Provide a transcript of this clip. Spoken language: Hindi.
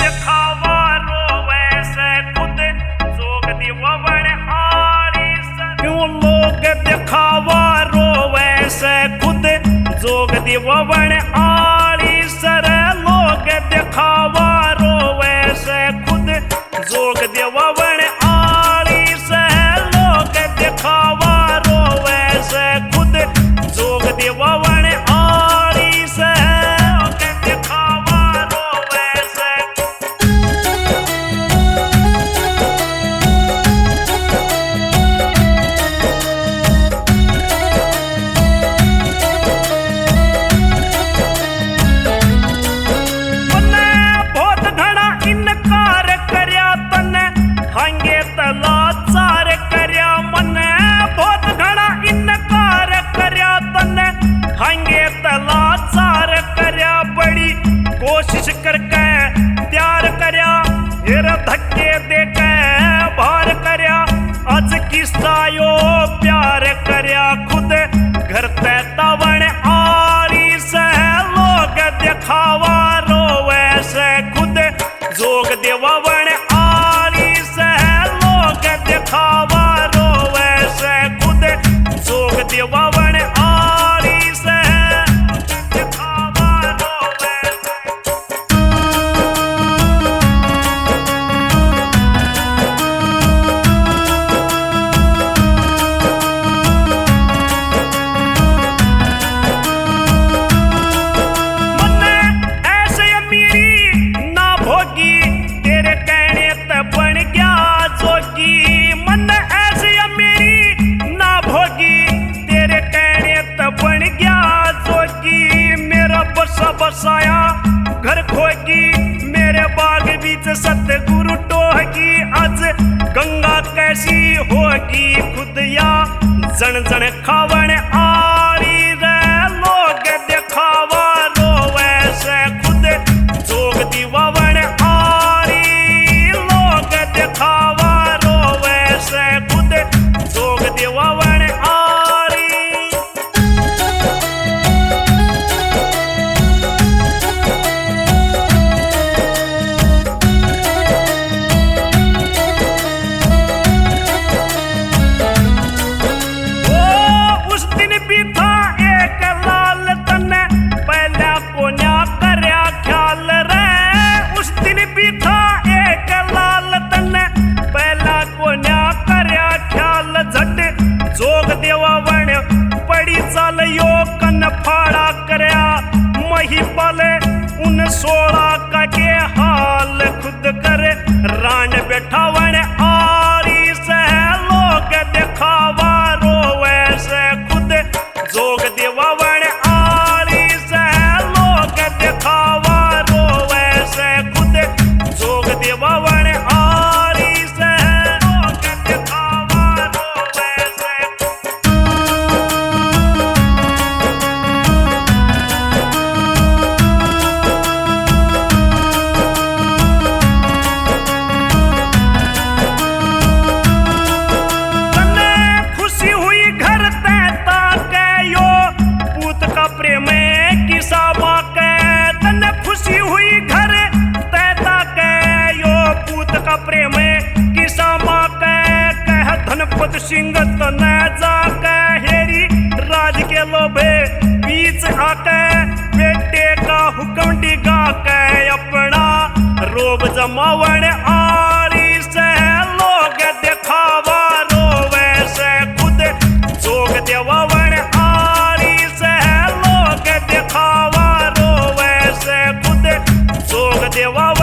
दिखावा रोवे से खुद जोग दिववण आली सर। क्यों लोग दिखावा रोवे से खुद जोग दिववण आली सर। लोग दिखावा रोवे से खुद जोग दिववण आली से। लोग दिखावा रोवे से खुद जोग दिववण आली से। लोग दिखावा रोवे से मने बहुत घना इनकार करया तने हंगे तलाचार करया। मने बहुत घना इनकार करया तने हंगे तलाचार करया। बड़ी कोशिश करके त्यार करया फिर धक्के देके बाहर करया। आज किस्सा यो प्यार करया खुद घर ते तवण आली से। लोग दिखावा रोवे से खुद जोग दिववण आली से। लोग दिखावा रोवे से खुद जोग दिववण आली से। दिखावा रोवे से मन्ने ऐसे अमीरी ना भोगी तेरे कहने ते बन गया जोगी। मन्ने ऐसे अमीरी ना भोगी तेरे कहने ते बन गया जोगी। मेरा बसा बसाया घर खोगी मेरे बाग बीच सतगुरु टोहगी। आज गंगा कैसी होगी खुद या जन जन खावण आली रे। लोग दिखावा रोवे से खुद जोग दिववण आली। लोग दिखावा रोवे से खुद जोग दिववण आली। ओ उस दिन भी था एक लाल तने पहला को न्या करया ख्याल रे। उस दिन भी था एक लाल तने पहला को न्या करया ख्याल। झट जोग दिववण पड़ी चाल यो कन फाड़ा करया। मही पाले उन 16 का के हाल खुद करे रान बैठावण आली से। लोग दिखावा रोवे से खुद जोग दिववण आली से। लोग दिखावा रोवे से खुद जोग दिववण आली से। लोग दिखावा रोवे से तने खुशी हुई घर ते ताके यो पूत का प्रेम किसा बाके। तने खुशी हुई घर ते ताके यो पूत का प्रेम किसा बाके। कह धनपत सिंह तने जाके हेरी राज के लोभे बीच आके। बेटे का हुक्म डिगा के अपना रोब जमावण आली से। लोग दिखावा रोवे से खुद जोग दिववण आली से। लोग दिखावा रोवे से खुद जोग दिववण